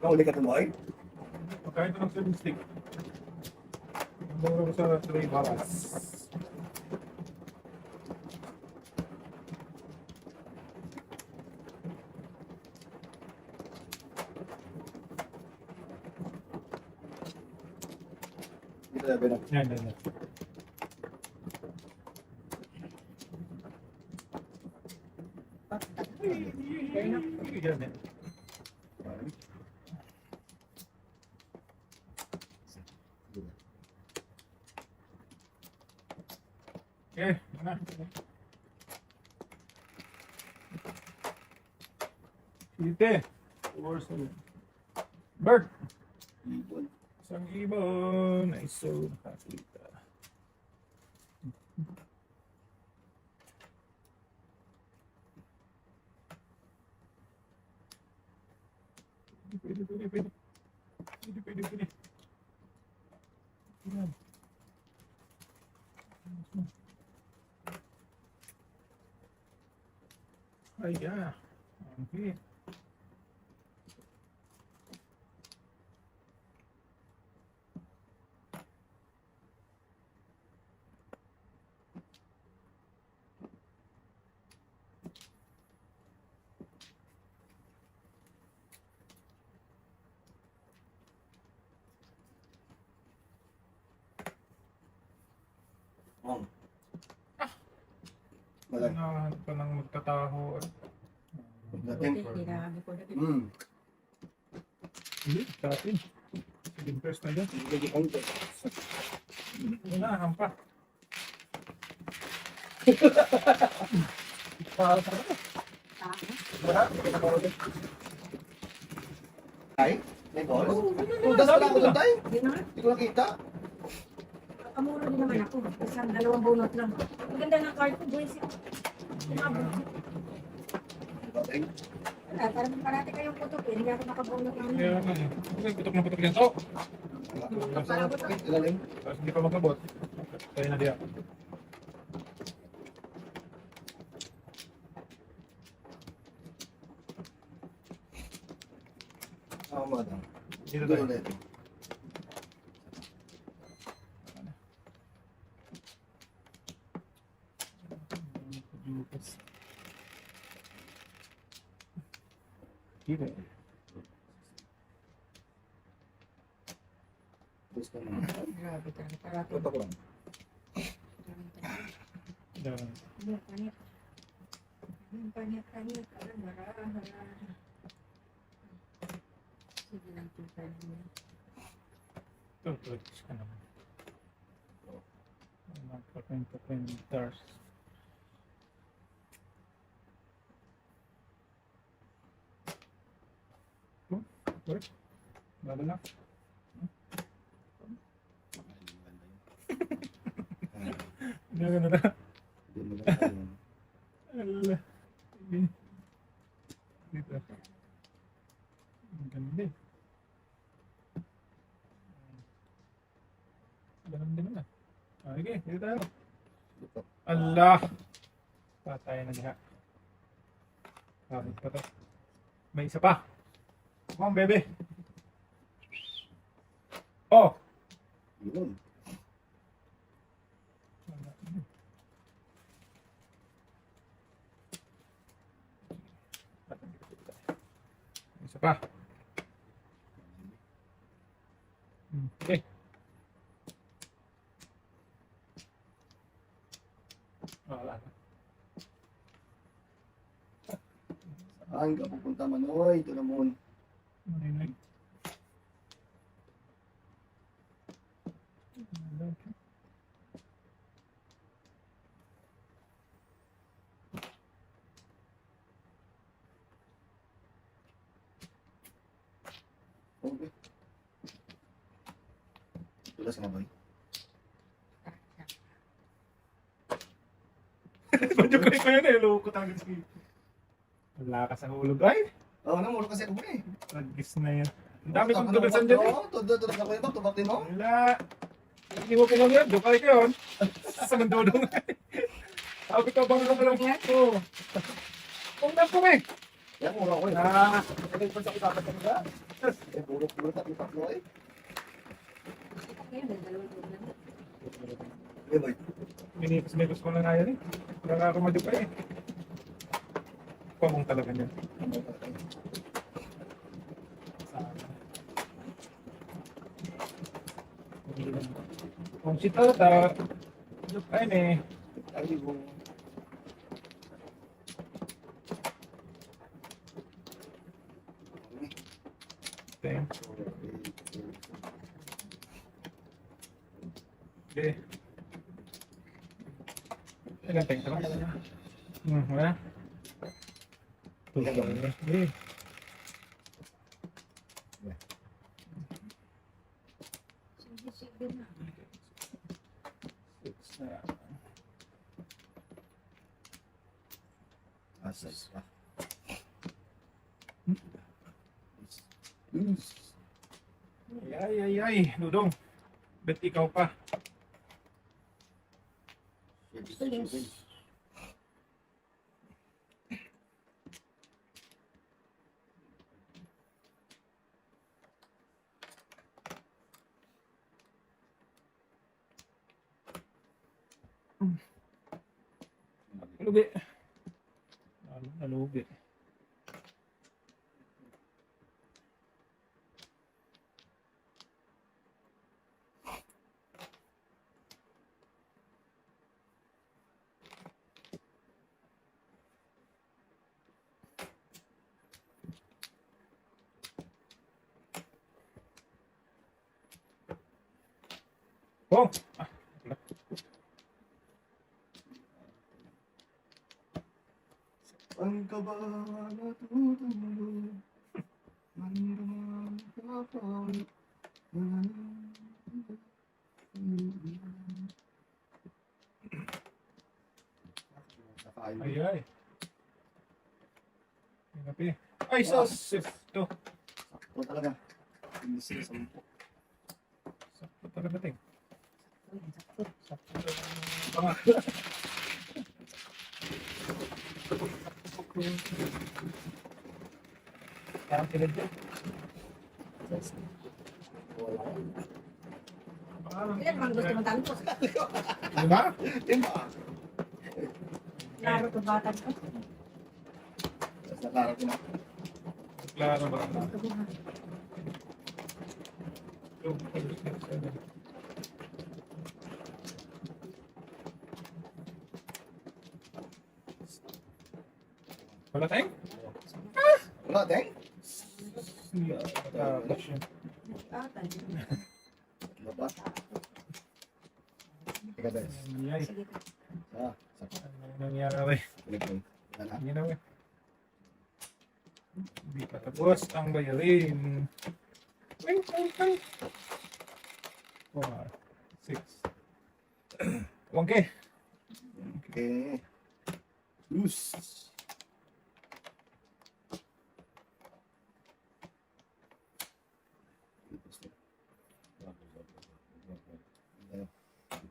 Nakuli ka tumoy? Pagkain ko ng 7 stick. Mura ko sa 3 balas. Dito na, Beno. Yan. Yan. Okay, mana? Site. Bird. Ibon. Isang ibon. Ay, so nakakita. Pwede. Pwede. Yan. Ay, yeah. Okay. Oh. Malaki. Hinahanap pa ng magtataho. Dating. Hmm. Hindi, sa atin. Sige, first na dyan. Hindi ko ito. Hinahan pa. Ay? May balls? Tudas pala ako doon tayo. Yun na. Hindi ko nakita. Kamura din naman ako. Isang 2 bunot lang. Ang ganda ng card ko, boys. Umabot. Dating. Wala, parang parati kayong putok eh. Hindi ako nakabunot ng Kaya nga, okay, putok yan. Oh! Ilalim. Tapos hindi pa magkabot. Kaya na diya. Ako madam. Dito Dito tayo. ulit. Dito. Gusto mo. Grabe talaga. Parati. Ito ko lang. Yan. Panit. Panit. Sige lang, tutal mo. Ito, twitch ka naman. Magpapentars. Wait. Lalo na. Gano'n na. Hindi mo lang tayo. Ala. Sige. Dito. Ang ganda eh. Ganun din na. Okay, dito tayo. Ito. Allah! Patay na diha. Kapit pa to. May isa pa. Come on, baby. Oh! Yun. Isa pa. Okay. Wala na. Saan ka pupunta man? Oy, ito naman. Ay. Okay. Tulas na boy. Medyo ko yun eh. Loko talaga si... Wala ka sa hulog. Ay! Oo, namuro kasi ako eh. Nag-gis na yan. Ang dami kong tugasan dyan eh. Oo, tudas ako ito. Tubak din mo. Wala. Hindi mo pinang yan. Joke ka yun. Sa mandodong nga eh. Sabi ka bang lang lang yan? Oo. Kung na po eh. Yan, mura ko eh. Nagay pa sa usapan talaga. Eh, puro tatlo tatlo eh. Kaya may dalawang ulam. Eh, boy. Minipis ko na nga yan eh. Nakakamadyo pa eh. Pamong talaga niya. Kung si Tata, ay eh. Ay, yung... Okay. Okay. Ilan tayo ka lang? Wala. Okay. Sige na. Asas pa. Ay, Dudong. Bet ikaw pa. Nalugi. Nalugi. Oh! Ang kaba natutulog, mandraman kapag Ay, ay. Hinapi. Ay, sus! Ito. Sakto talaga. Hindi sila 10. Sakto talaga, ting. Sakto. Tama. Parang tinad yan. Ilan naman gusto mong talpos? Diba? Diba? Laro to bata ko. Sa klaro ko na. Klaro ba? Ito ko ha. Wala tayong? Wala, Teng? Tapos yun. Ah, tayo. Ano ba? Teka, guys. Ay, Sige ka. Sakto. ano nangyari? Balik ko. Wala na. Hindi na we. Hindi pa tapos ang bayarin. Wing, wing, wing. 4, 6. Okay. Okay. Loose.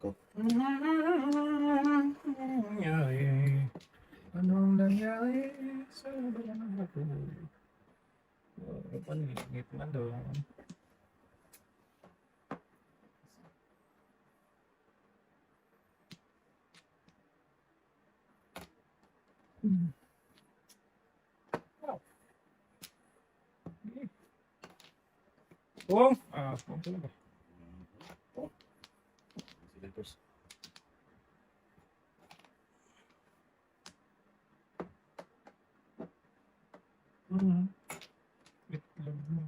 Go. Nangyari? Anong nangyari sa mga ko? Paningit man doon. Wow. Pong talaga. Silenters. Bitlog mo.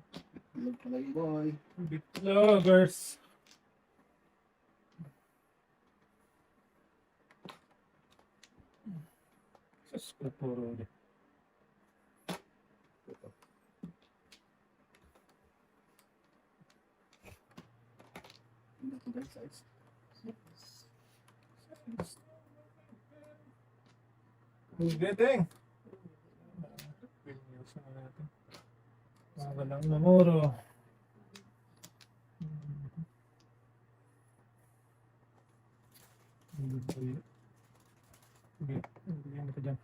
Ilag pala yung boy. Bitlogers. Sus ko puro ulit. Hindi ko guys, size. Who's getting? Mga lang mamuro. Hindi, hindi yan ito dyan.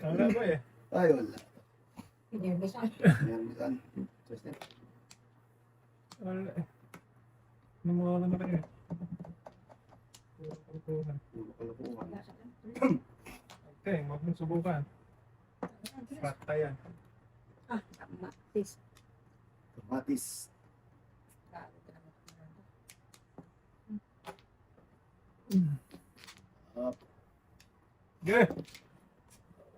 Wala ba eh? Ay, wala. Nervous ako. Yan, bisan. Just it. Wala eh. Namawalan na kayo eh. Puro Puro kalokohan. Wala sa akin. Okay, huwag mong subukan. Patayan. Ah, tama. Please. Kamatis. Grabe ka naman. Up. Okay.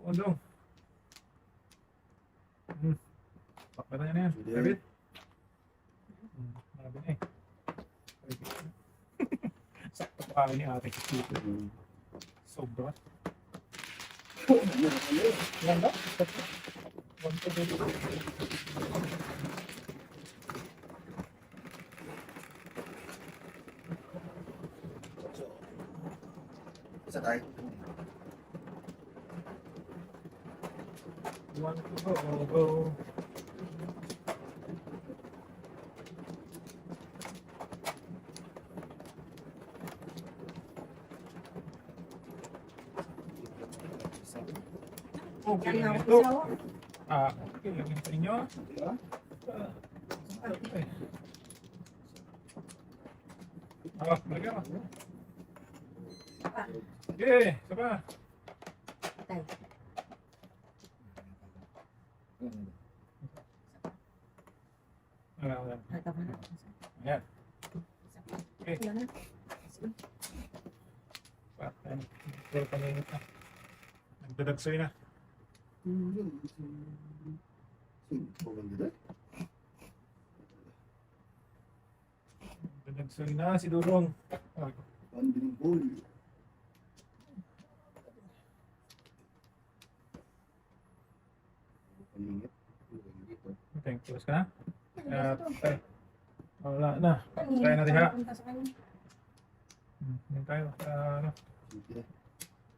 Undong. Pakbatan niya na yan. Sige. David. Marami na eh. Sakto pa kami ni ate. Sobra. Ganda. One to do. Isa tayo. One to go. Okay lang ito. Okay lang ito inyo. Diba? Okay. Balik ka. Okay, sapa. Patay. Wala. Ata pa na. Ayan. Okay. Yan na. Patayin. Pero panginit na. Nagdadagsoy na. Nagdadagsoy na si Durong. Pandiling pool. Paningit. Dito. Okay, close ka na? Okay. Wala na. Try natin ha. Punta sa kanya. Yan tayo. Ano? Sige.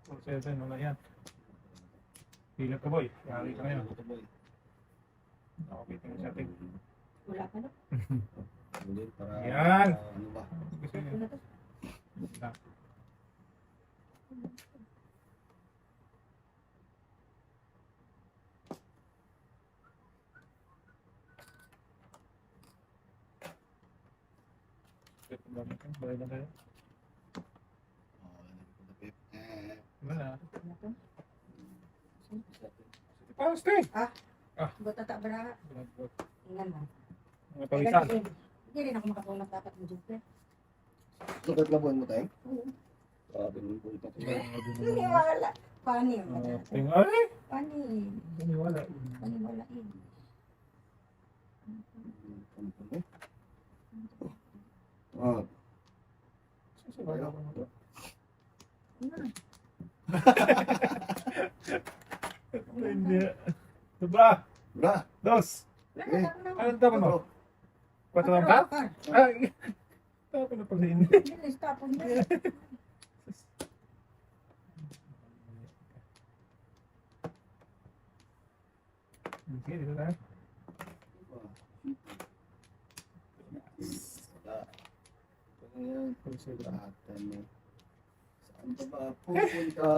4-7. Wala yan. Pilat ka boy. Yari ka ngayon. Okay, tingnan sa atin. Wala pa na. Ulit para Yan. ano ba? Gusto Ano niyo? na to? Basta. Balik na tayo. Wala. Ano to? Ah, stay! Buta ta bara. Tingnan mo. Mga pawisan. Hindi rin ako makatulog dapat mo dito. Sukat labuan mo tayo? Oo. Grabe naman po ito. Paniwala. Pani. Ay! Pani. Paniwala. Paniwala eh. Ah, Susubayan ko mo to. Ano? Hindi. Diba? bra. Dos. Wala Eh. na ako na. Anong tama mo? 4 lang ka? Ay! Tapo na pala hindi. Bilis tapon na. Okay, dito tayo. Ayan. Pulsate. Lahatan mo. Saan ka ba pupunta?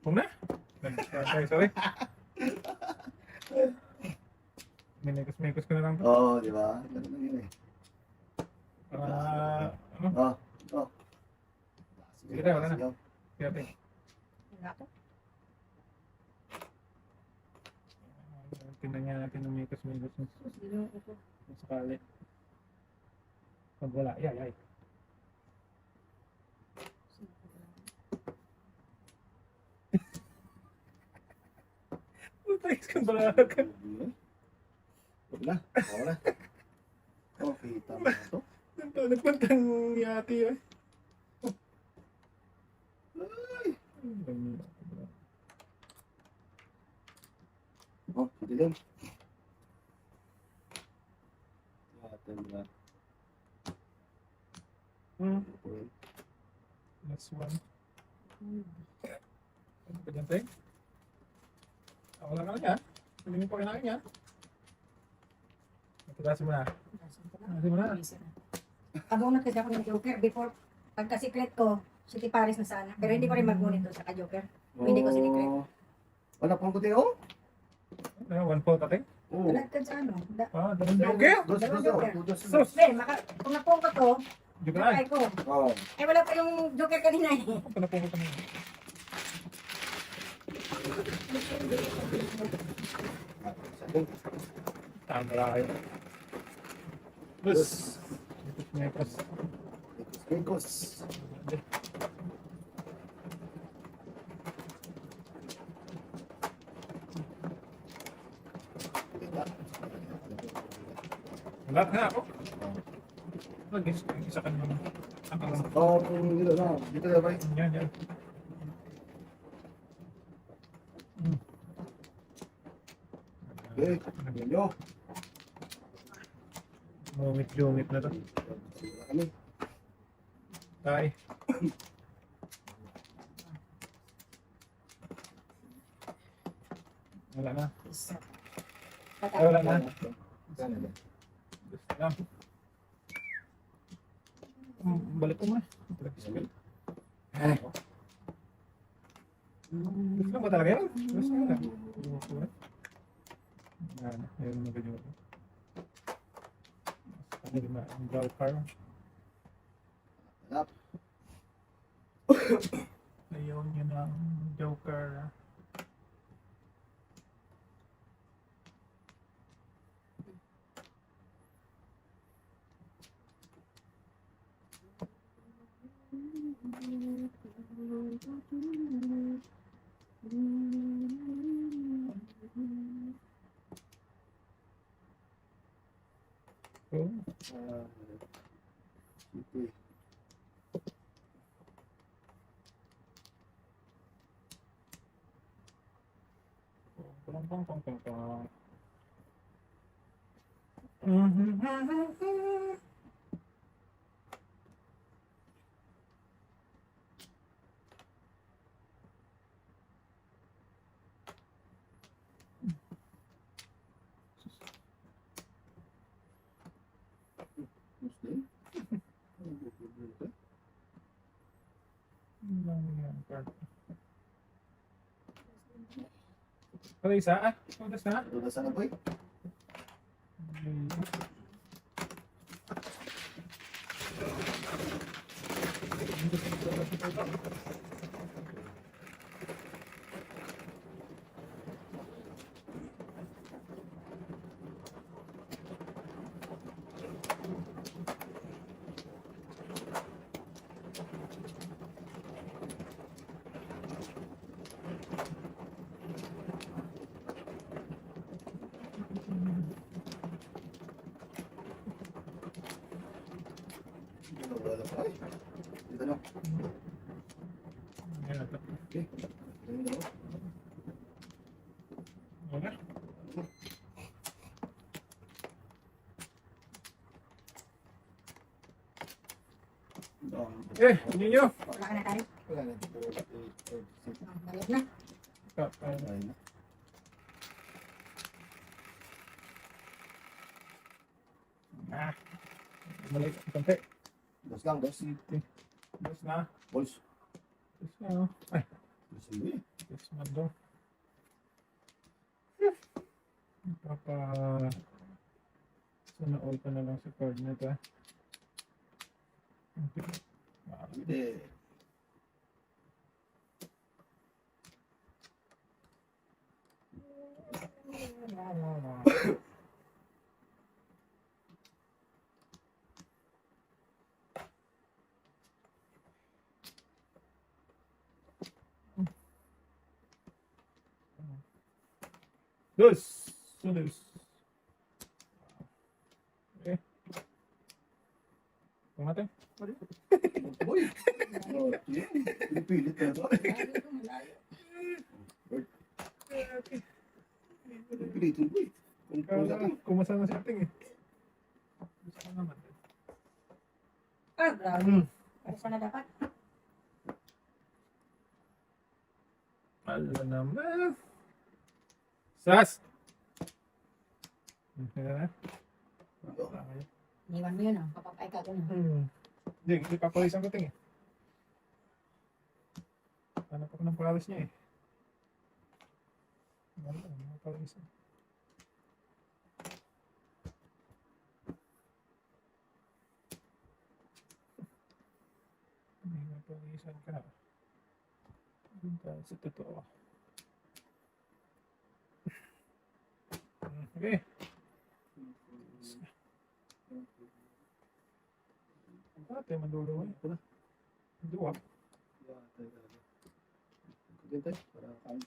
Huwag na. Sorry. Minikos ko na lang to. Oo, di ba? Ganun lang yun eh. Ano? Sige tayo, wala na. Sige. Kaya tayo. Wala to. Tingnan niya natin ng mikos Sus, ginawa ko to. sakali. Pag wala, ay. Putay ka balakan. Huwag na. Oo na. Oh, kita mo na to. Nagpantang yati eh. Oh, dilim. Lahatan na. Last one. Ano pa dyan tayo? Wala ka na niya. Hindi mo pa kinain niya. Matagasin mo na. Matagasin mo na. Abang na kasi ako ng joker before Pagka secret ko, City Paris na sana. Pero hindi ko rin mag-unit doon sa ka-Joker. Hindi ko sinikret. Wala pang kuti, oh. Ano, 1 tate? Oo. Balagtad sa ano. Ah, dalawang joker. Dos, dos, dos. Dos, dos. Sus! Hindi, kung napong ko to, Joker nakay ay. ko. Oo. Eh, wala pa yung Joker kanina eh. Ako na po ko kami. Tama kayo. Bus. Nekos. Nekos. Lahat na ako. Isa ka naman. Ang alam. Oo, dito na. Dito na ba? Yan, yan. Okay. Yan nyo. Lumit na to. Kami. Tay. Wala na. Isa. Ay, wala na. Sana na. Gusto lang. Balik ko muna. Balik-spell. Gusto lang ba talaga yun? Gusto lang lang. Yan. Meron na ganyan. Ano rin na? Ang Joker. Hanap. Ayaw niya ng Joker. Oh. Ito. Pang pang pang pang pang. Muslim? Ano isa? Ah, udas na. Ito sana boy. Wala pa eh. Dito na. Ayan ito. Okay. Ganun daw. Wala. Eh, hindi nyo. Wala ka na tayo. Wala na. Balik na. Ayun na. Ah. Balik. Konti. Dos lang, dos. Dos na. Boys. Dos na. Oh. Ay. Dos hindi. Dos na do. Papa. Sana all pa na lang sa card na ito. Hindi. Dos. Dos. Okay. Ito natin. Boy. Oh, yan. Pinipilit na ito. Pinipilit boy. Kung saan. Kumasa na sa ating eh. Gusto ko naman. Ah, grabe. Para sana dapat. Ala naman. Sas! Hindi na. Iniwan mo yun ah. Papapay ka ko na. Hindi, hindi papalisan ko ting eh. Hanap ako ng pawis niya eh. Wala, mga pawis. May mga pawisan ka. Doon tayo sa totoo. Okay. Ate, manduro eh. Ito na. Dua. Yeah, tayo talaga. Kagin tayo. Para kain.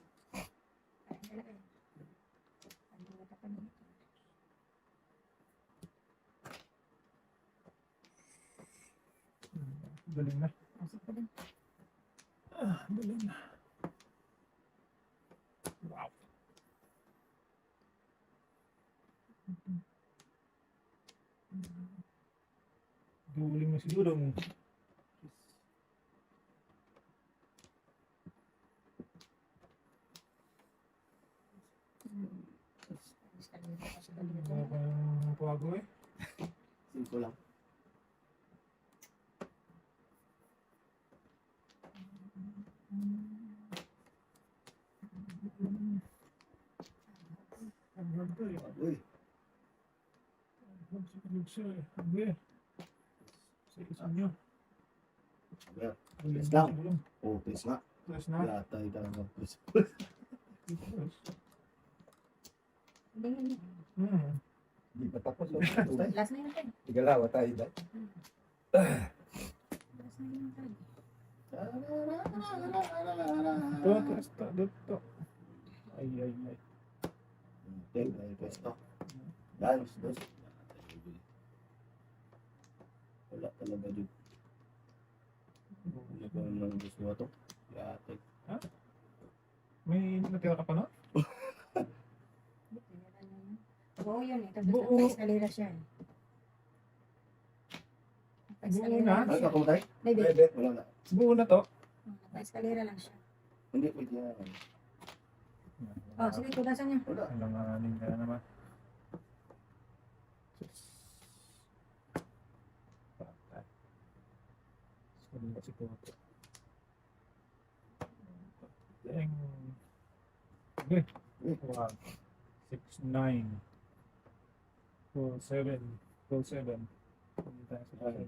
Galing na. Pasok ko din. Galing na. Wow. Duling na siguro. Wala pa yung pago eh. 5 lang. Ang ganda eh. Uy. Sige. Sa isa nyo. Well, Galing Yes na lang. siguro. oh, please nga. Tres na. Yeah, tayo talaga. Please. Hindi. Di pa tapos. Oh. Last na yun tayo. Igalawa tayo ba? Last na yun tayo. Ito, tres to. Dito. Ay. Okay, may pwesto. Yan, dos. Wala talaga dito. Wala ko lang gusto mo ito. Yate. May natira ka pa no? Oo yun eh. Tapos Buo. nagpa-eskalera siya eh. Buo na? Ay, ako matay? Hindi. Pwede. Wala na. Buo na to. Nagpa-eskalera lang siya. Hindi, pwede yan. Oh, sige, tugasan niya. Wala. Alanganin ka na naman. Patay. Sorry na si Toto. Dang. Okay. 1, 6, 9, 4, 7. 7. Hindi tayo sa tayo.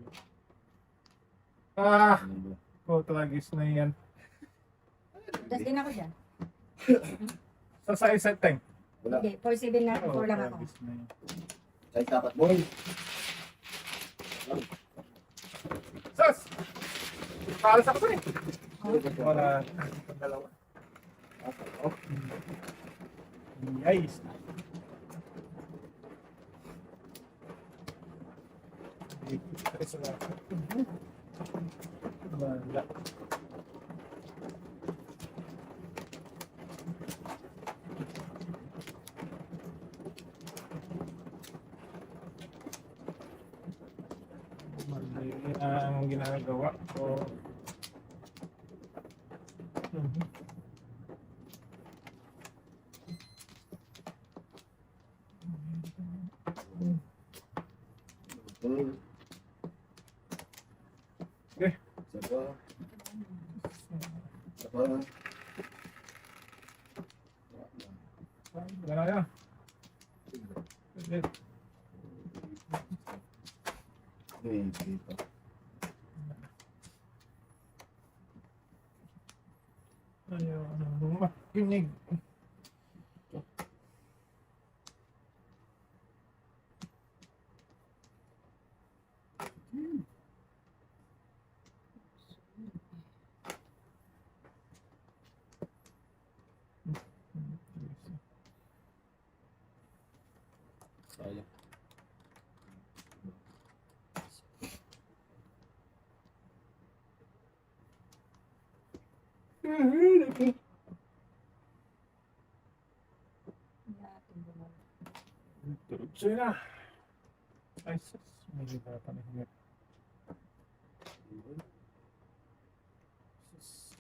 Tragis na yan. Tapos din ako dyan. Sa size setting. Wala. Hindi, 4-7 na, 4 lang ako. Tragis na yan. Kahit dapat boy. Sus! Palas ako eh. Oh. Wala. Dalawa. Oh, Yes. Wala. Mali ang ginagawa ko. betul. Okay. Siapa? Siapa? Wala na yan. Ulit. Gitu. Ayaw, makinig. Saya. Tulog siya na. Ay, sus. May liba pa na hingit. Sus.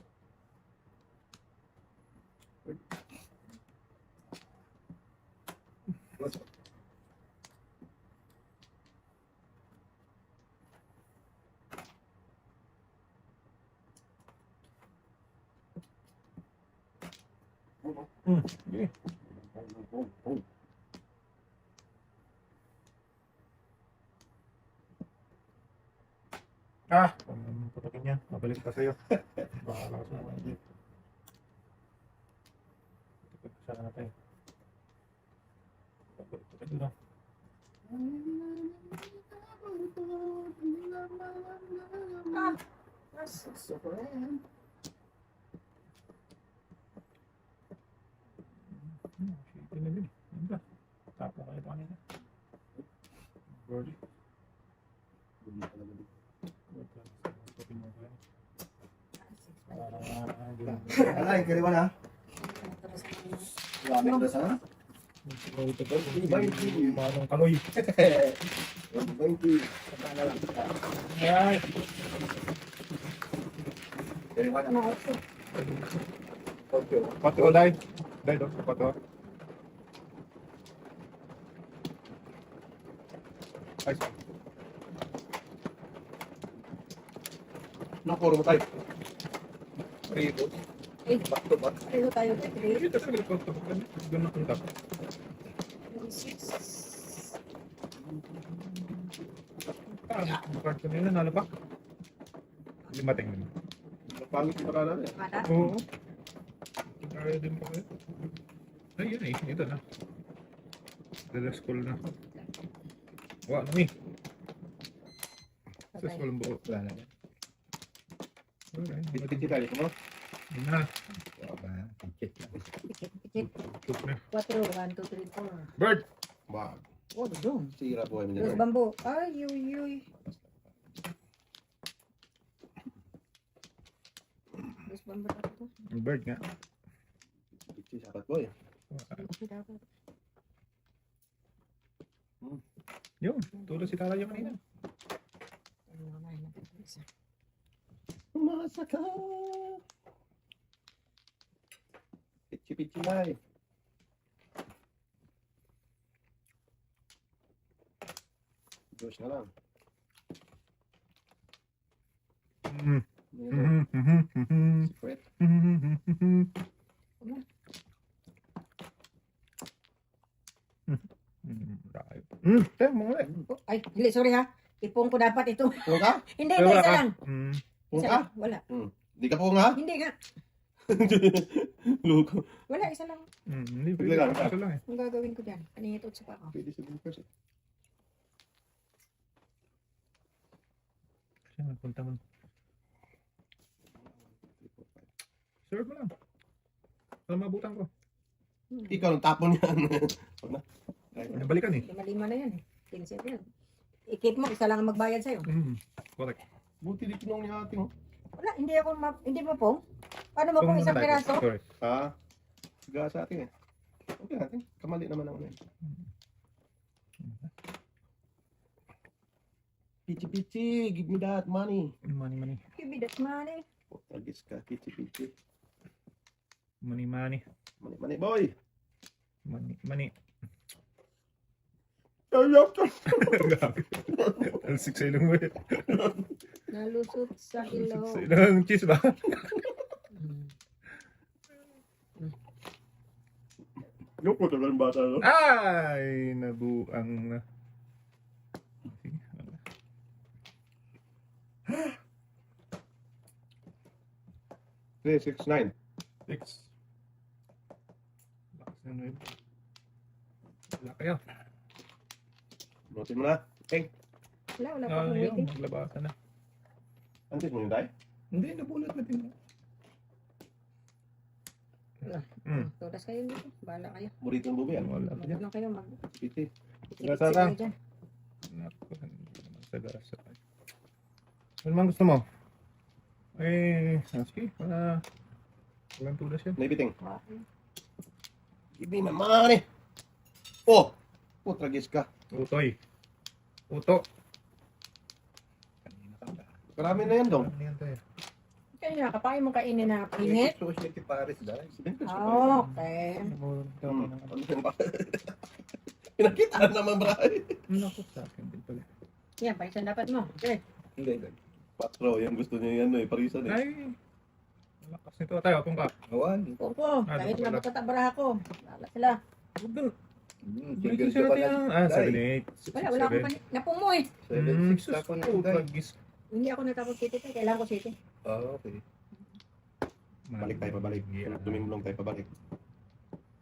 Sige. Putakin niya. Mabalik pa sa'yo. Bahala ka sa mga hindi. Sana natin. Pagpapit na. Shitty na din. Ano ba? Tapo kayo pa kanina. Birdie. Pagpapin mo kayo. Alay, kaliwa na. Wala na sa na. Manong kaloy. Ay. Kaliwa na. Patro, dai. Dai, do. Patro. Ay. Nakuro mo tayo. Ribot. Eh, Back to back. pareho tayo. Three, Ito sa mga patro. Doon na punta. 6. Card ko nila, nalapak. Limating naman. Pangit yung parala na. Mana? Oo. Kaya din pa kayo. Ay, yun eh. Ito na. Dala school na. Wala na eh. Sa school ang buo. Wala na. Okay. Bitit tayo mo. Yun na. Pikit, pikit. Cook na. 4, 1, 2, 3, 4. Bird! Wag. Oh, doon. Sira po kami Terus nila. bambu. Ay, yuy. Terus bambu dapat. Bird nga. Bitit sa apat boy. Masih dapat. Yun. Tulad si Tara yung kanina. Ano na yun natin isa. Umasa ka. Pichi-pichi ay. Diyos na lang. Secret. Tayo mo ulit. Oh, ay, hindi, sorry ha. Ipong ko dapat ito. Pung ka? Hindi, Pero hindi, wala isa ka. lang. Pung Isa ka? lang. Wala. Di ka pung ha? Hindi nga. Luko. Wala, isa lang. Hindi, Pwede pwede lang. lang. Ito lang eh. Ang gagawin ko dyan. Kanina ito sa pa ako. Pwede sa bukas. Kasi magpunta mo. Serve mo lang. Para mabutan ko. Ikaw ang tapon yan. Nabalikan eh. Lima-lima na yan eh. Tinsip yan. I-keep mo, isa lang ang magbayad sa'yo. Correct. Buti di kinong ni ate mo. Wala, hindi mo pong. Paano mo pong isang piraso? Sorry. Ha? Siga sa atin eh. Okay natin. Kamali naman ako na yun. Pichi-pichi, give me that money. Money. Give me that money. Tagis ka, pichi-pichi. Money. Money boy. Money. Ayok ka. Alsik sa ilong mo eh. Nalusot sa ilaw. Sa ilong cheese ba? Yung po talagang bata no? Ay! Nabuang na. 3, 6, 9. 6. Lakas ng wave. Wala kayo. Notin mo na. Okay. Wala pa akong Yun, waiting. maglabasan na. Antes mo yung tayo? Hindi, nabunot na din. Todas kayo dito. Bahala kayo. Burito yung bubi. Wala pa Huwag dyan. na kayo mag... Pichi. Gasa lang. Sige, dyan. Naku, hindi naman sa gasa. Ano naman gusto mo? Sige. Walang tulas yan. Naibiting. Give me my money. Oh! Tragis ka. Utoy. Uto. Marami na yan dong. Ano yan tayo? Kaya kapain mo kainin na pinit. Society Paris dahil. Ah, okay. Pinakita naman bray. Naku, sa akin din pala. Yan, paisan dapat mo. Okay. Hindi. Patro, yan gusto niya yan eh. Parisan eh. Ay! Lakas nito tayo, kung ka. Awan. Opo, Ah, kahit doon pala. nabatabara ako. Wala sila. Single ka pa na. 7-8. Wala akong napumoy. 7-6 ako na. Day. Hindi ako natapos city tayo. Kailangan ko city. Okay. Balik tayo pabalik. Dumingulong tayo pabalik.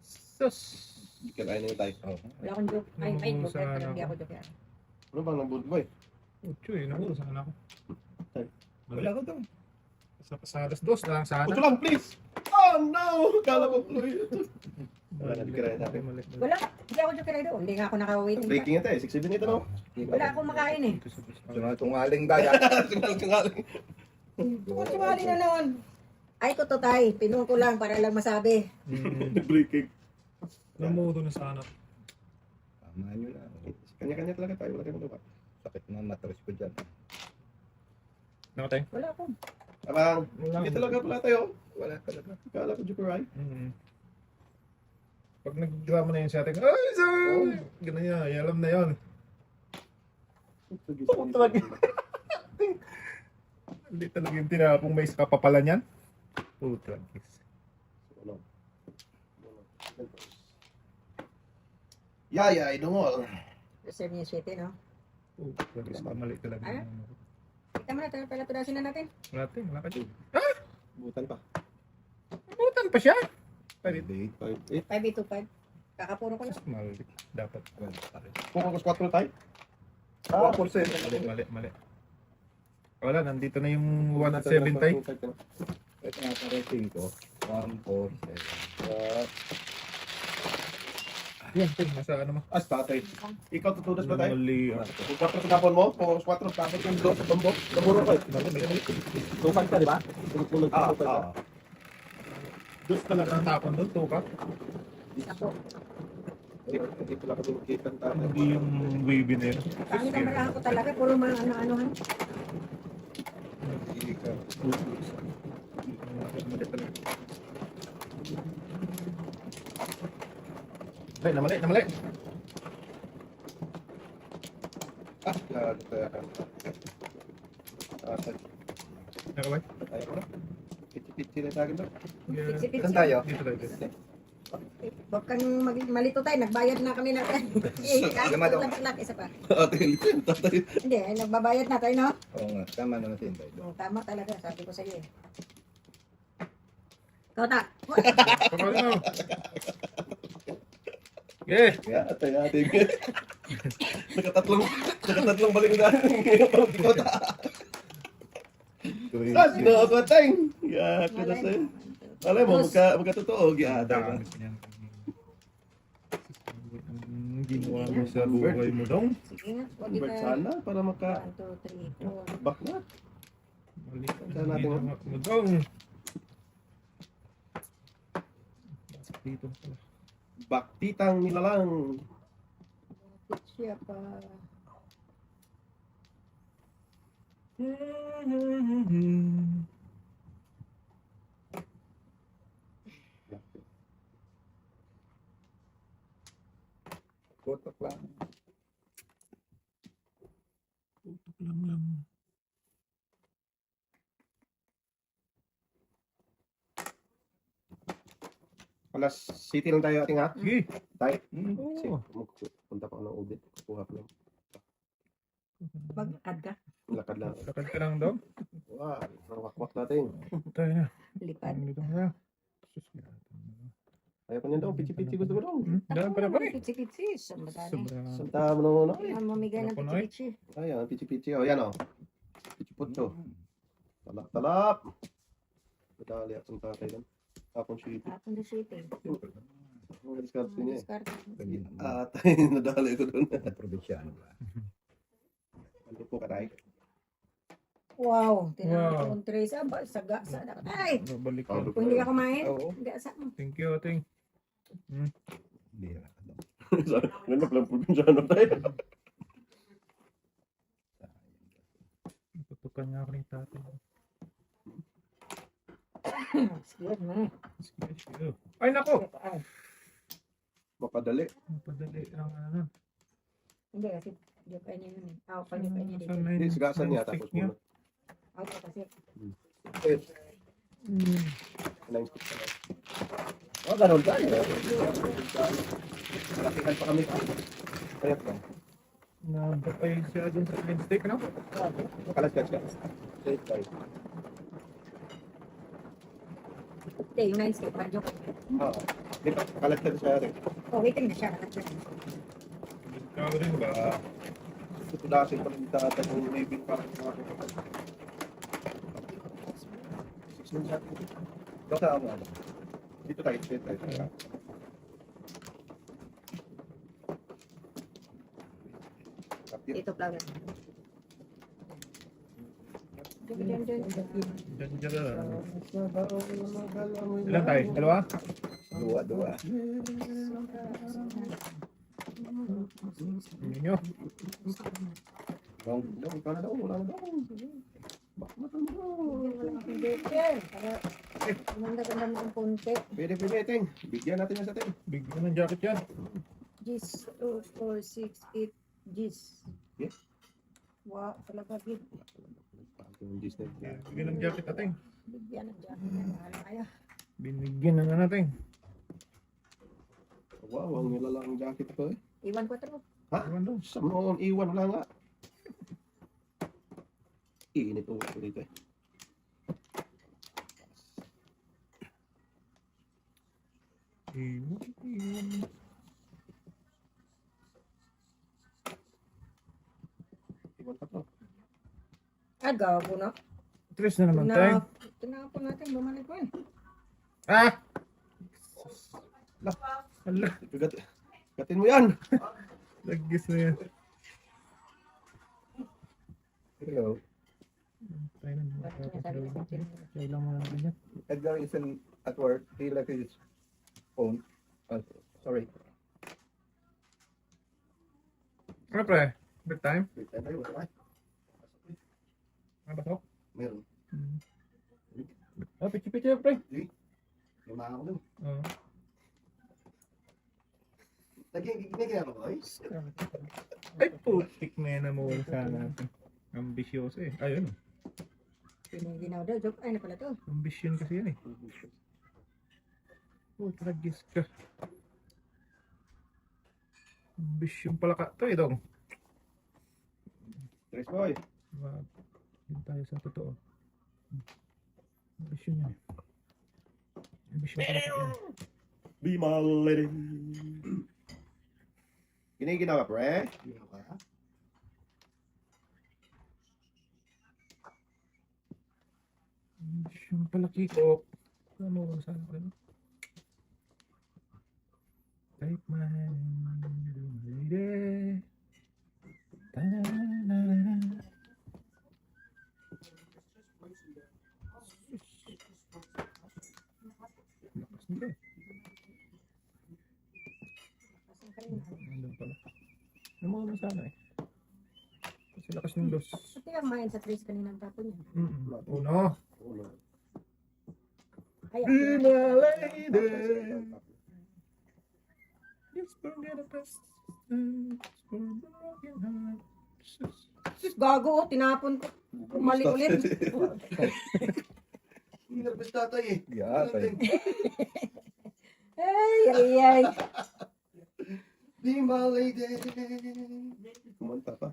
Sus. Kailangan na tayo. Oh. Wala akong joke. Ay, joke. Sana Pero hindi ako. ako joke. Ano bang nang boy? Ucho eh, nauusan ako. Wala ko to. Sa alas 2 na lang sana. Puto lang, please! Oh no! Kala ko tuloy. Wala na, di ka rin natin. Wala. Hindi ako joke doon. Hindi nga ako naka-waiting. Breaking ito eh. 6-7 ito no? Wala akong makain eh. Tungaling daya. Tungaling. Kung sumali na noon. Ay ko to tay. Pinuha ko lang para lang masabi. Breaking. Namudo na sana. Tama nyo na. Kanya-kanya talaga tayo. Wala kayong magawa. Sakit na matras ko dyan. Nakatay? Wala akong. Abang, hindi talaga pala tayo. Wala talaga. Kala ko Jukurai. Pag nag-draw mo na yun sa atin, ay, sir! Ganun yan, alam na yun. Talaga. Hindi talaga yung tinapong may kapapala niyan. Puta. Ano? Yaya, idungol. Reserve niya city, no? Puta, mali talaga. Ah? Kita mo na tayo. Pala tudasin na natin. Wala ka dyan. Butan pa. Butan pa siya. Date. 5-8-2-5. Kakapuro ko lang. Mali. Dapat. Focus 4 tayo. 4%. Mali. Wala, nandito na yung 1 at 7 tayo. Ito nga pa rin 5. 1, 4, 7. Yan, nasa ano mo. As tatay. Ikaw tutudas ba tayo? Mali. Kung 4 sa tapon mo, focus 4 tapos yung 2 sa bambo. Naburo ko eh. Tukan ka, di ba? Dos ka lang natapon doon, tuka. Ako. Hindi pala ka dumikita ng tatay. Hindi yung wavy na yun. Ang kamerahan ko talaga. Puro mga ano-anohan. Namali. Ah, lalo tayo. Nakabay? Tayo ko na. Pichi-pichi na sa akin doon. Sipit-sipit. Saan tayo? Dito tayo. Huwag kang malito tayo. Nagbayad na kami na tayo. Lama daw. Lak, isa pa. Ate, litin. Tatay. Hindi, nagbabayad na tayo, no? Oo nga. Tama naman si Inday. Tama talaga. Sabi ko sa iyo eh. Ikaw ta. Pakali mo. Yeah. Ate. Nakatatlong balik na. Ikaw ta. Ah, sino ako tayong? Yeah, kada sa'yo. Alam mo, magkatotoo. Yeah, Dami ko niyan. Ang ginawa mo sa buhay mo dong. Sige nga. Huwag Convert kita. sana para 1, 2, 3, 4. back na. Mali ka Saan natin, ginawa mo dong. Dito pala. Baktitang nilalang. Siya pa. Kotak lang. Lang. Alas City lang tayo ating ha. Sige. Tayo. Oo. Punta pa ako ng Ubit. Kuha ko lang. Maglakad ka. Lakad lang. Lakad ka lang dong. Wow. Wakwak natin. Tayo na. Lipad. Dito na. Ayaw ko niyan daw. Pichi-pichi gusto ko daw. Dahil pala pala eh. Pitsi-pitsi. Sambadani. Sobrang. Santa mo naman ako eh. Kailangan mamigay ng Napunoy. pitsi-pitsi. Ayan, pichi-pichi. O, yan o. Pichi-putso. Talap-talap. Madali akong tatay lang. Tapon si Iti. Tapon na city. Ang discard niya eh. Discard. Atay, nadali ko doon. Probinsyano ba? Ano po katay? Wow. Tinawag Wow. ko kong Teresa. Saga. Ay! Babalik ka. Oh, Kung hindi ka kumain, Oo. hindi sa mo. Thank you, ating. Hindi na. Ganun lang probinsyano tayo. Tutukan nga ako ng tatay. Excuse me. Sige. Ay, nako! Mapadali. Mapadali ang ano. Hindi kasi Japan niya yun eh. Ako pa Japan niya dito. Hindi, sigasan niya tapos muna. Ako kasi. 9 feet pa lang. Oh, ganun tayo. Lakihan pa kami. Kaya pa. Napapay siya dun sa line stick, no? Kalas. Straight tayo. Hindi, yung 9 step, radyo. Oo. Di ba? Kalas siya rin. Oh, waiting na siya. Ikaw rin ba? Ito dati pa rin tatag yung maybe parang mga kapatid. 6 months natin. Ikaw sa ano? Dito tayo, straight tayo. Kapit. Ito, flower. Diyan. Diyan na. Ilan tayo? Dalawa? Dua. Ninyo. Dong, ikaw na daw, wala na daw. Bakit na daw? Maganda mo ang konti. Pwede, ting. Bigyan natin yan sa ting. Bigyan ng jacket yan. Gis, 2, 4, 6, 8 Gis. Yes. Wow, talaga gid. Yung Disney. Bigyan ng jacket natin. Bigyan ng jacket na mahal kaya. Binigyan na nga natin. Wow, ang nilalang jacket ko eh. Iwan ko ito. Ha? Iwan daw. Sa noon, iwan, wala nga. Iinit ulit ko dito eh. Iwan. Iwan pa to. Gago na. Tres na naman tayo. Tinapon natin, bumalik ko eh. Ah! Ala, Gatin mo yan! lagis na yan. Hello. Tayo na. Tayo lang mga ganyan. Edgar isn't at work. He left his phone. Sorry. Ano pre? Good time? Wait, tayo, wala. Ano ba to? Meron. Ah, pichi-pichi pre. Lima ako dun. Oo. Nagigigil ako, boys. Ay, putik na mo sa natin. Ambisyoso eh. Ayun. Ginaw daw, joke. Ay, na pala to. Ambisyon kasi yan eh. Oh, tragis ka. Ambisyon pala ka. Ito eh, dong. Tres boy. Wag. Yun tayo sa totoo. Ambisyon yan eh. Ambisyon pala ka yan. Be my lady. Giniginaw ka, pre? Ginaw ka? Ambisyon pala kiko. Ano ko sana ko yun? Take my hand, lady. Ta-na-na-na-na. Lakas nito. Nandun pala. Ano mga sana eh. Kasi lakas ng dos. Pati ang main sa trace kanina tapon niya. Uno. Uno. Ay, Be my lady. Just forget the past. Just for a broken heart. sus, gago, tinapon ko. Mali ulit. Nervous tatay eh. Yeah, tayo. Ay. Be my lady. Kumanta pa.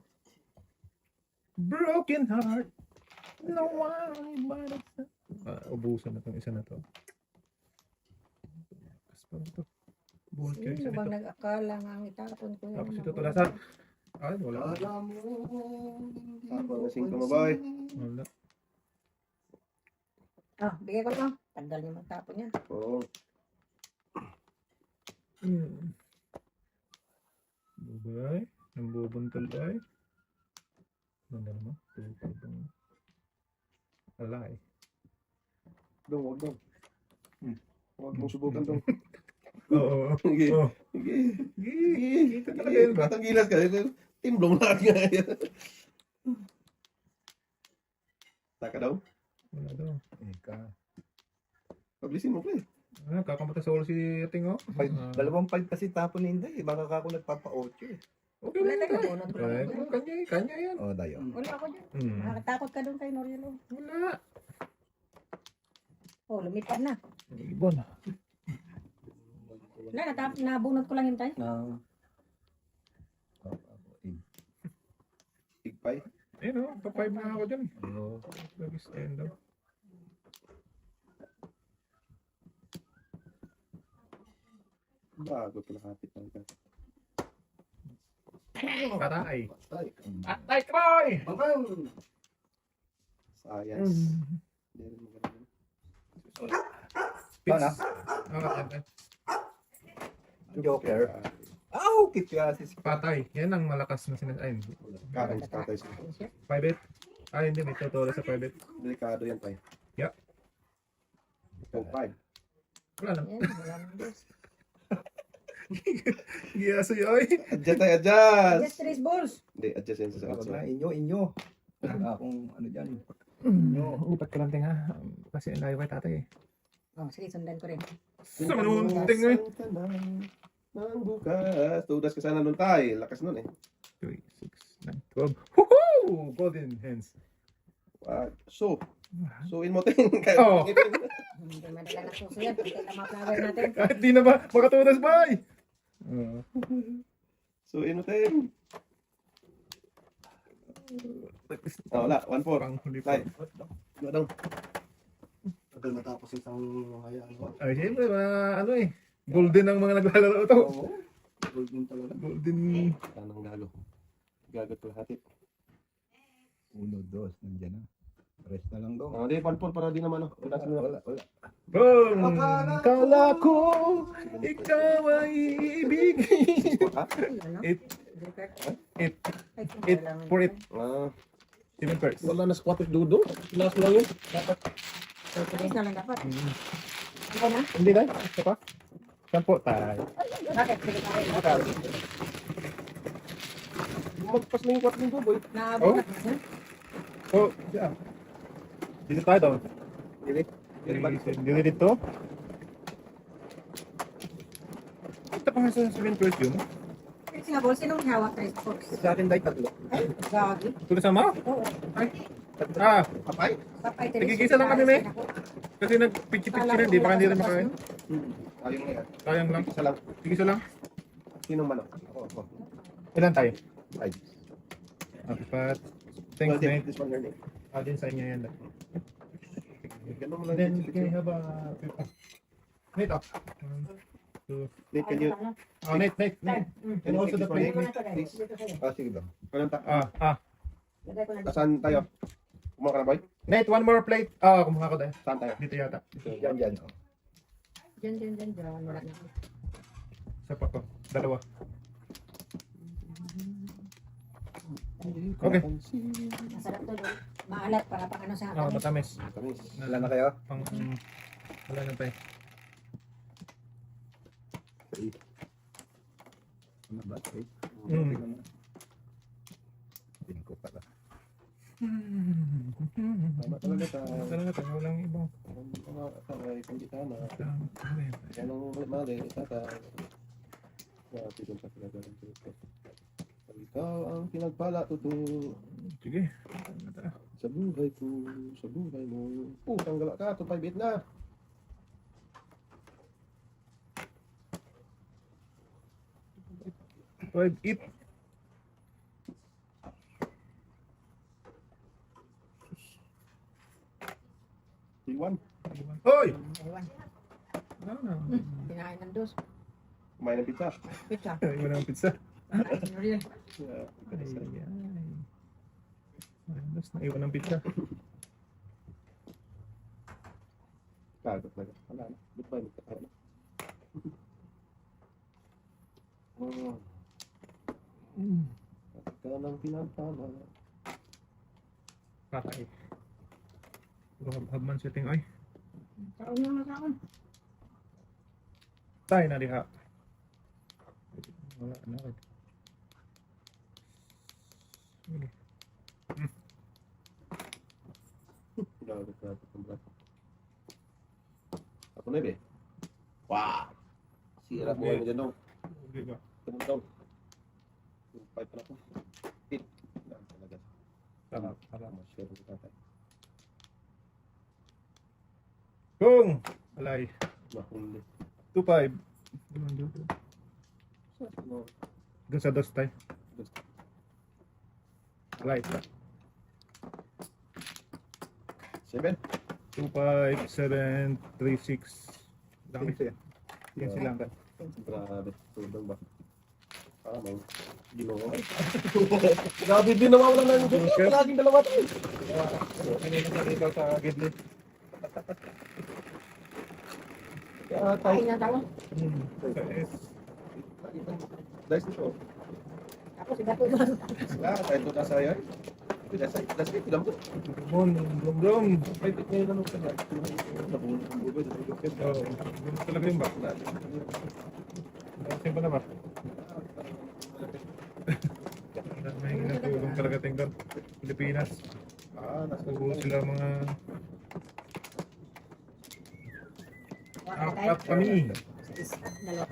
Broken heart. No one but us. Ubusan na itong isa na to. Kas pa ito. Buhol kayo isa Sino bang nito. nag-akala nga ang itapon ko Tapos yan? ito tulasan. Ay, wala. Alam mo. Tapos nasing ko mabay. Wala. Ah, bigay ko lang. Tanggal niyo magtapon yan. Oo. Bubay. Nambubuntol ay. Ganda naman. Tulipad ng alay. Dong, wag dong. Huwag mong subukan dong. Oo. Sige. Oh. Sige. Kita talaga yun ba? Katanggilas ka. Timblong lahat nga yan. Taka daw. Wala daw. Ika. Pablisin mo, pre. Ah, kakamata sa ulo si Ating oh. Dalawang 5 kasi tapon ni Inday. Baka ako nagpapa-8 eh. Okay Wala lang tayo yan. nabunot ko lang. Kanya yan. Oh, dayo. Wala ako dyan. Hmm. Nakakatakot ka doon kay Norielo. Wala. Oh, lumipad na. Ibon. Wala, nabunot ko lang yung tayo. Na. Tigpay. Ayun o, pa-5 na ako dyan. Ano? Lagi stand up. Bago kalahati talaga. Patay. Ay. Patay, Troy! Bang! Science. Hindi rin magaling. Pitch. Sana? Joker. Aw, kityasis. Patay. Yan ang malakas na sinasabi. Kakay, kakay. 5-8. Ah, hindi. May totoo sa 5-8. Delikado yan, tay. Yeah. So, 5. Wala lang. Ayan, wala nang dos. Giyaso yoy. Adjust tayo, adjust! Just 3 balls. Hindi, adjust yan sa Wala outside. na, inyo. Wala akong ano dyan. Inyo. Lipat ka lang ting ha. Kasi ang layo kay tatay eh. Oh, sige, sundan ko rin. Sa manunting eh. Nang bukas. Tudas ka sana nun tay. Lakas nun eh. 3, 6, 9, 12. Woohoo! Golden hands. So, in mo ting. Oh. Hindi madala na suso yan. Pagkita lang mga flower natin. Kahit di na ba? Makatunas ba eh? So, in mo ting. Wala. 1-4. Pang huli pa. Tay. Ano daw? Tagal matapos isang hayaan. Ay, siyempre, ano eh. Golden ang mga naglalaro ito. Oo. Golden talaga. Golden. Tanang gago. Gago to hati. 1, 2, nandiyan na. Rest na lang daw. Di, 1-4 para di naman. Wala. Boom! Kala ko, ikaw ay ibigin. Ano? 8, Ay, 8, 4, 8. 7 first. Wala na squat with dudo. Last lang yun. Dapat. So, today's na lang dapat. Ikaw na? Hindi na? Ito pa? Sampo tayo. Bakit? Sige tayo. Magpas na yung squat with dudo. Naabot na. Oh, yeah. Dito tayo daw. Dili dito. Ito pa nga sa 7 first yun. Sige nga, ball. Sinong hawak 3 balls? Sa akin dahil 3. Ay, gagi. Tuloy sama? Oo. Ay. Ah, Kapay? Kapay Nagigisa lang kami, me. kasi nagpicture-picture hindi baka hindi rin makain. Ayun nga yan. Sayang lang. Isa lang. Sige, isa lang. Sinong manok? Ako. Ilan tayo? 5. Apat. Thanks, mate. This one learning. Din sa inyo yan. Ganun mo lang. Then, can you have a... Nate, up. 1, 2. Nate, can you... Oh, Nate. And also the plate, Nate. Sige daw. Walang ta... Saan? Saan tayo? Kumuha ka na, boy? Nate, one more plate. Ah, kumuha ko tayo. Saan tayo? Dito yata. Yan. Oh. Diyan. Wala na. Isa pa ko. Dalawa. Okay. Masarap to. Maalat para pang ano sa Ah, akin. matamis. Tamis. Wala na kayo? Pang... wala na tayo. Ano ba? Ko pala. Tama talaga tayo. Talaga tayo. Walang ibang... Tatay, kundi tama. Yan ang mali, tatay. Grabe dun sa pinagalang dito. Ikaw ang pinagpala, tuto. Sige. Sa buhay ko, sa buhay mo. Putang gala ka, 2-5-8 na. Five, eat. Iwan. Hoy! Ewan. Ano? Kinain ng dos. Kumain ng pizza. Pizza. Iwan ang pizza. Ano rin? Yeah, Ay, Ayos na iwan ang pizza. kagot na. Wala na. Ba't ba nagkakaroon na? At ka nang pinagpala. Patay. Hab man siya ting ay. Kaon na kaon. Tayo na diha. Wala na. Gagot na ito ng braso. Ako na, be. Wow! Sira buhay mo dyan, no? Okay ba? Tumutong. Yung pipe na ako. Pit. Yan talaga. Tama. Share ko tatay. Kung! Alay. Mahuli. 2-5. No. Doon sa dos tayo. Alay. 7. 2-5, 7, 3-6. Dami siya. Yan sila. Grabe. Tulong ba? May ginoo. Grabe din naman wala nang joker. Laging dalawa tayo. Kanina sa dito sa gidli. Kaya tayo. Kain na tayo. Dice nito. Tapos iba po doon. Tayo to sa iyo. Das it lang to. Bon, dom. Ay, may lang sa lahat. Nabulong ang bubay. Oh, yun talaga yung ba? Dancing pa na ba? May natulong talaga tingnan. Pilipinas. Nasa sila mga apat kami. Dalawa.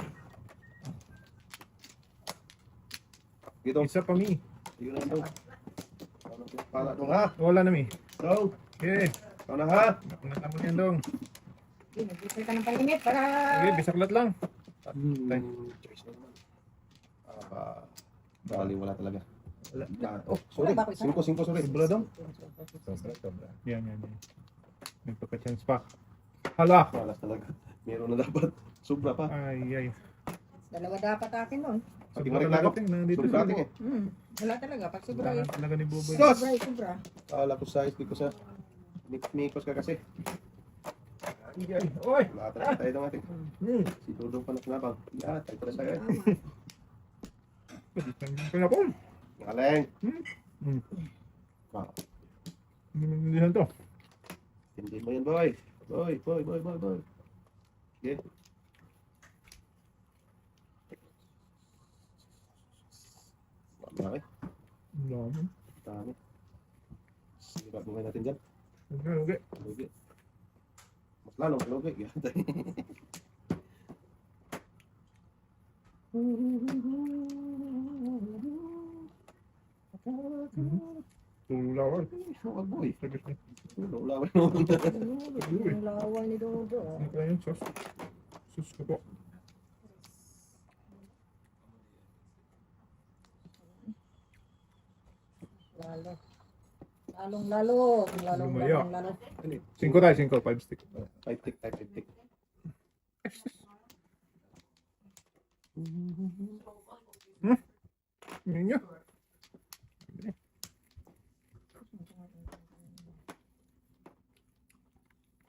Dito. Isa pa mi. Yun lang daw. Pala dong ha. Wala na mi. So, Okay. ikaw na ha. Natapos yan dong. Nag-ipon ka ng palimit para... Okay, bisaklat lang. Choice na naman. Bali, wala talaga. Wala. Oh, sorry. Wala ba ako isa? 5, sorry. Sobra dong. Sobra. Yan. Nagpapachance pa. Hala. Malas talaga. Meron na dapat. Sobra pa. Ay. Dalawa dapat akin nun. Pati Sobra mareklamo. talaga nandito. Sobra ating eh. Wala talaga. Pag sobra Wala talaga ni Boboy. Sos! sobra. Kala ko size, di ko sa mikos ka kasi. Ay. Oy. Wala talaga tayo ng ating. Si Dodong pa na sinabang. Yeah, tayo pala sa'yo. Kaya po. Galing. Hindi maintindihan to. Hindi mo yan, boy. Boy. Okay. Malaki. Dami. Dami. Sirap mo natin dyan. Okay. Lugi. Mas lalong lugi. Yan tayo. Tululawan. Wag boy. Sagis niya. Lulawan mo. Ang lawa ni Dodo. Ano kaya yun? Sos. Sus ko po. Lalo. Lalong Lumaya. lalo. 5 tayo, 5. 5 stick. 5 tick. Yun niya.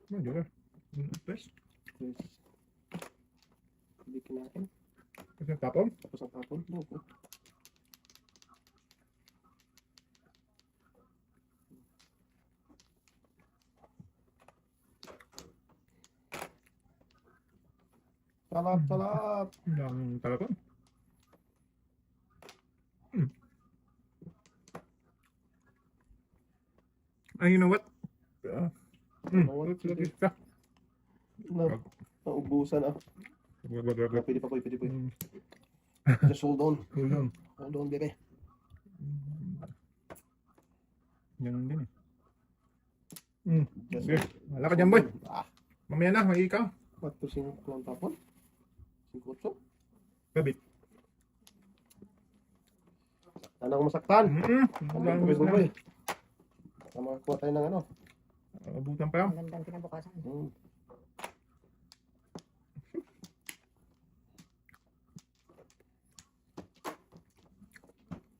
Ano yun? Press. Hindi kinain. Kasi tapon. Tapos ang tapon. Loko. Talap. Ang talapon. Ay, you know what? Let's look at ka. Naubusan ah. Wag. Pwede pa. Just hold on. Hold on, bebe. Ganun din eh. Just Sige, wala ka dyan boy. Ah, Mamaya na, may ikaw. 4-5 ang tapon. 5-8. Kabit. Sana ako masaktan. Wala Ang pwede boy. Baka makakuha tayo ng ano. Abutan pa yan. Ang gandang kinabukasan.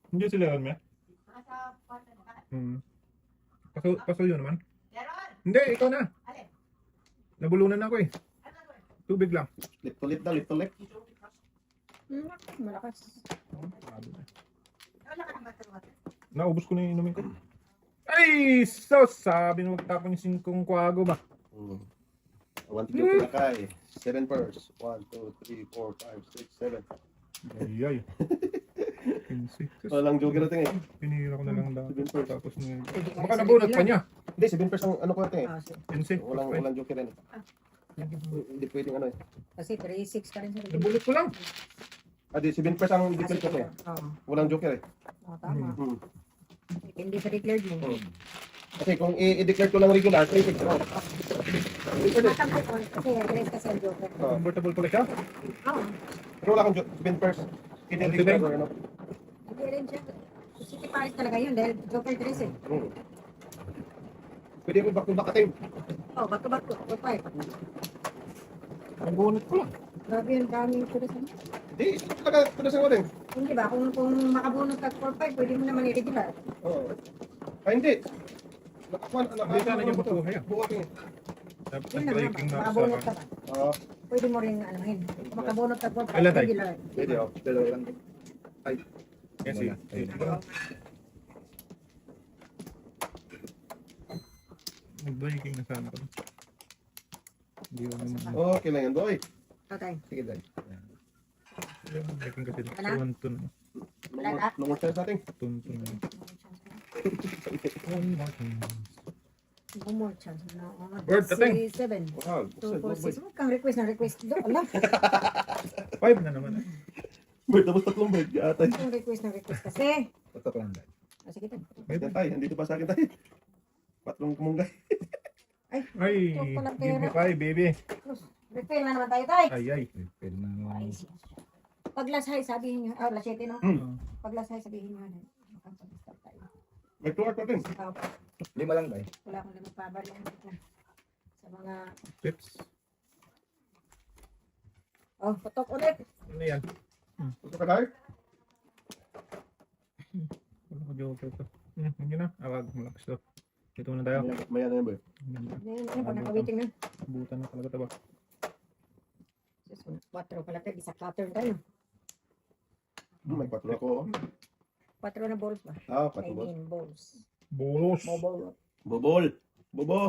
Hindi sila yun, Mia. Paso yun naman. Hindi, ikaw na. Nabulunan ako eh. Tubig lang. Lip to lip. Malakas. Naubos ko na yung inumin ko. Ay, sos! Sabi na magtapon yung 5 kwago ba? 1 to lakay. 7 purse. 1, 2, 3, 4, 5, 6, 7. Ay. Walang joker natin eh. Pinira ko na lang dapat. 7 purse. Tapos na baka nabunot pa niya. Hindi, 7 purse ang ano ko natin eh. Pinsi. Walang joker yan eh. Hindi pwedeng ano eh. Kasi 3-6 ka rin sa Nabunot ko lang. Di 7 purse ang declare ko eh. Walang joker eh. Tama. Hindi sa declared mo. Kasi kung i-declare ko lang regular, 3-6 ako. Matangkot ko kasi rest kasi ang joker. Convertible pala siya. Oo. Pero wala kang spin first. Kinetic Multi-bank. driver, ano? Hindi rin siya. City Paris talaga yun dahil joker dress eh. Pwede mo back to back atin. Oh, back to 4-5. Ang bunot ko lang. Grabe yung daming tulis. Hindi, talaga, tulosan mo din. Hindi ba? Kung makabunot ka 4-5, pwede mo naman i-regular. Oo. Ay, hindi. Hindi sana niya makuha yan. Bukas eh. Dapat Yun ang naman, breaking na makabunot ka sa... ba? Pwede mo rin anuhin. Kung makabunot ka 4-5, Kailan tayo? regular. Pwede oh. Dalawa lang. Ay. Kasi, mag-breaking na sana ko. Hindi ko naman. Okay lang yan, boy. Okay. Sige, dahil. Breaking kasi. Wala? Tuntun. Wala na. No more chance natin. Tuntun. One more chance. No. Word, ating. 7. Wow. 2, 4, 6. Huwag kang request ng request. Doon, alam. 5 na naman. Bird, tapos tatlong bird. Atay. Huwag kang request ng request kasi. Patok lang dahil. Sige tayo. Yan tayo. Andito pa sa akin tayo. Patlong kumunggay. Ay, give me 5, baby. Refill na naman tayo tayo. Ay. Pwede na naman. Pag last high, sabihin nyo. Oh, last 7, no? Pag last high, sabihin nyo. Makapag-stop tayo. May 2 hours natin. Oh, 5 lang dahil. wala akong lamang pabalian dito. Sa mga... Tips. Oh, putok ulit. Ano yan? Gusto ka tayo? Wala ko joker to. Hindi na. Awag, malakas to. Dito muna tayo. May ano yan, boy. Ayun, pag nakawiting na. Butan na talaga ito ba? 4 pala tayo. Isa pattern tayo. May 4 ako. 4 na balls ba? Ah, I 4 balls. mean, balls. Bolos. Mobile. Bobol. Bobo.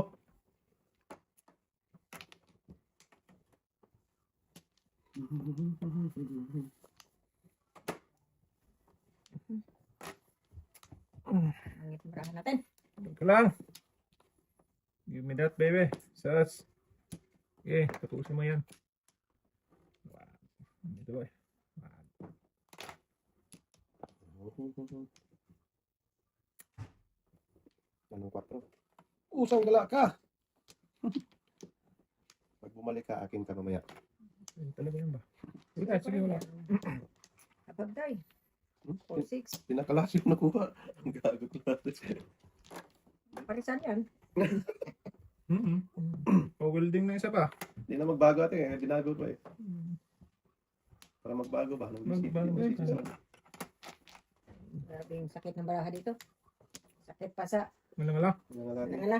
Ang itimbrahan natin. Ito lang. Give me that, baby. Sas. Okay, tatusin mo yan. Wow. Ito ba? Anong 4? Usang gala ka. Pag bumalik ka, akin ka mamaya. Ay, talaga yan ba? Sige, wala. Kapag tayo. 4-6. Pinakalas yung nakuha. Ang gago ko natin. Parisan yan. Pa-welding na isa pa. Hindi na magbago atin eh. Binago ko eh. Para magbago ba? Magbago. Grabe yung sakit ng baraha dito. Sakit pa sa Malang-ala. nangala.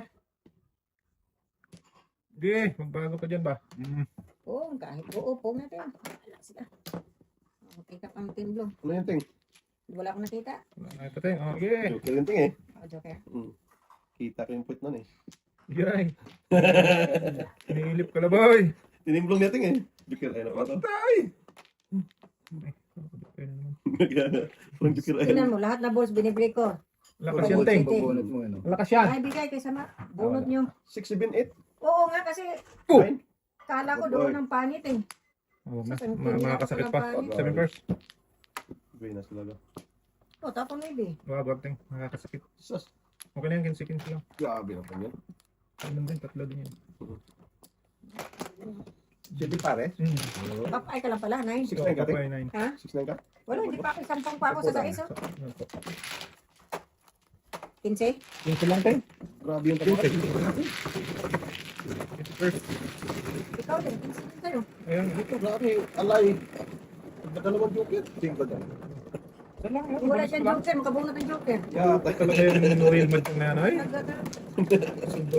Sige, magbago ka dyan ba? Oo, kahit uupo natin. Wala sila. Okay ka pang timblong. Ano yung ting? Wala akong nakita. Ito ting. Okay. Joker yung ting eh. Oh, joker. Kita ko yung puwit nun eh. Yay. Pinilip ka na boy. Tinimblong niya ting eh. Joker ay na pa to. Tay! Ay, naman. Nagana. Parang joker ay Tingnan mo, lahat na balls binibreak ko. Lakas yan, ting. Pabunot mo ano. Lakas yan. Ay, bigay kay sama. Bunot nyo. 6, 7, 8. Oo nga, kasi 9. kala ko doon ng panit eh. Oh, na. Sa Makakasakit pa. pangit. 7 first. Venus talaga. Oh, tapon maybe. Wag, ting. Makakasakit. Sus. Okay na yan, 15 seconds lang. Grabe na pa yan. Ano din, tatlo din yan. Sige pare. Papay ka lang pala, 9. 6, 9 ka ting? Papay 9. Ha? 6, 9 ka? Wala, hindi pa ako. Sampung pa ako sa sais. Oh. 15? 15 lang, ting. Grabe yung tagot. 15 first. Ikaw din, 15 din tayo. Ayun. Ito, grabe. Alay. Nagdalawang joker. 5 dahil. Saan lang? Kung wala siyang joker, makabunot ang joker. Yatay. Talaga yung real man na yan. Ay, Nagdadala.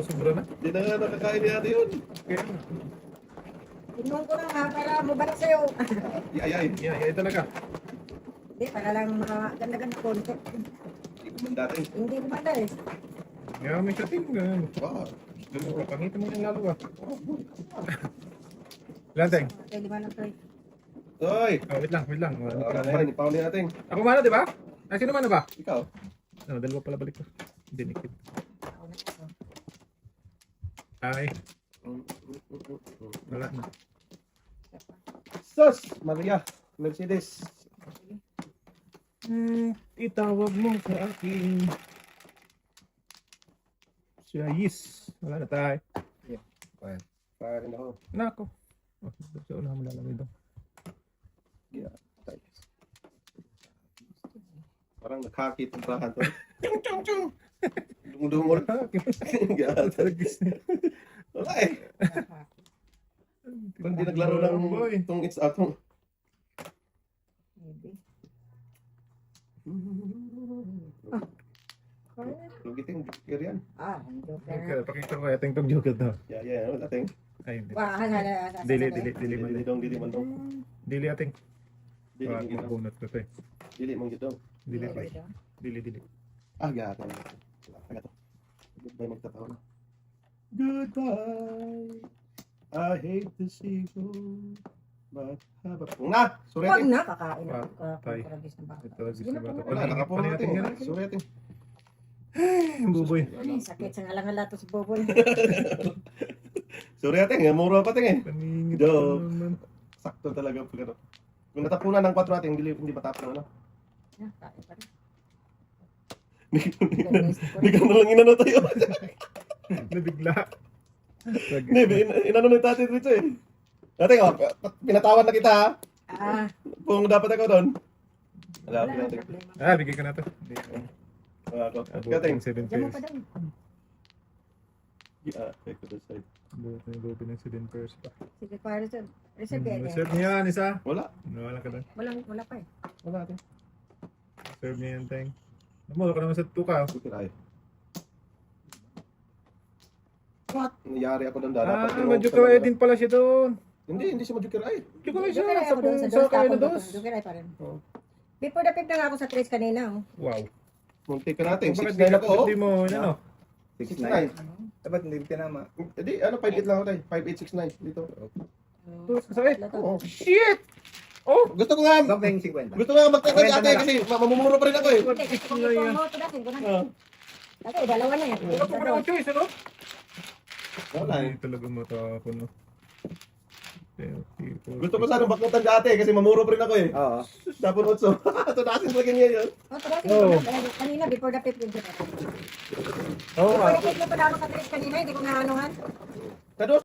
sobra na. Hindi na nga nakakain niya yun. Kaya, Tinong ko lang ha, para mabalik sa'yo. Ay. yeah, talaga. Hindi, para lang makaganda-ganda concept. Hindi ko man dati. Hindi kumanda eh. Yeah, may shooting. Ganun. Wow. Pangitin mo yung lalo ba? Lanteng. Okay, 5 lang tayo. Oy. Oh, wait lang. Wala na yan. Ipauli natin. Ako mana, di ba? Ay, sino mana ba? Ikaw. Ano, dalawa pala balik ko. Dinikit. Ako na ito. Ay, wala na. Sus! Maria. Mercedes. Itawag mo sa akin. Siya, yes. Wala na tayo. Fire. Fire rin ako. Nako. Oh, sa una mo lalamig daw. Yeah, tayo. Parang nakakit ang bahan to. Dumudumol. Yeah, wala eh. Parang di naglaro ng itong it's out. Maybe. Lugiting joker yan. Joker. Okay, pakita ko ating tong joker to. Yeah, wala ting. Ay, hindi. Dili man. Dili man dong. Dili ating. Dili Ah, man gito. mabunot ko to eh. Dili man gito. Dili pa. Dili. Ah, gata. Taga to. Goodbye magtataw na. Goodbye. I hate to see you. But habang... Na! Sorry Huwag ating. na, kakain na. Tay. Karagis ng baka. Ito lang Sige na gusto ba po. to? Wala, nakapuro natin. Sorry ating. Ang buboy. Ay, sakit sa ngalang-ngala to si Boboy. Sorry ating. Mura pa ting eh. Paningit Do. naman. Sakto talaga pag ano. Kung natapunan ng 4 ating, hindi matapos ng ano. Kain pa rin. Hindi ka na lang inano tayo. Nabigla. Hindi, inano na tatay dito eh. Dati oh, pinatawan na kita ha. Kung dapat ako doon. Wala Wala ako nang natin. problema. Ah, bigay ko na to. Ako. Abot Kating. ng 7 Diyan mo pairs. pa doon. Yeah, take to the side. Abot ng 7 pairs pa. Sige, para sa reserve yan. Reserve niya yan, isa. Wala. Wala ka doon. Wala pa eh. Wala ating. Reserve niya yan, Teng. Namuro ka naman sa tuka. Super ay. What? Nangyari ako doon Ah, dapat. Majuka din pala siya doon. Hindi siya Majuka ay. Majuka siya. Joker ay Sa ako doon sa kung dos. sa kayo na Tapos dos. Joker ay pa rin. Oh. Before the 5 na nga ako sa trace kanina. Oh. Wow. Muntik ka natin. Bakit 6'9 ako. Hindi mo, ano? 6'9. Dapat hindi tinama. Hindi, ano, 5'8 lang ako tayo. 5'8", 6'9 dito. Sakit. Oo. Shit! Oh! Gusto ko nga, Bakit yung 50? gusto nga magtaka si ate kasi mamumuro pa rin ako eh. Hindi, kasi kung ito mo ito dati. Ah, Dati, dalawa na yan. Wala ko pa choice, ano? Wala eh. Ay, talaga matapon, no? Gusto ko sana bakutan si ate kasi mamuro pa rin ako eh. Oo. Tapos utso. Tunasin lagi niya yun. Oh, dati, Oh. kanina, before the 5 Oo, Before the 5 na pala ako sa trace kanina, hindi ko naanuhan. Tados.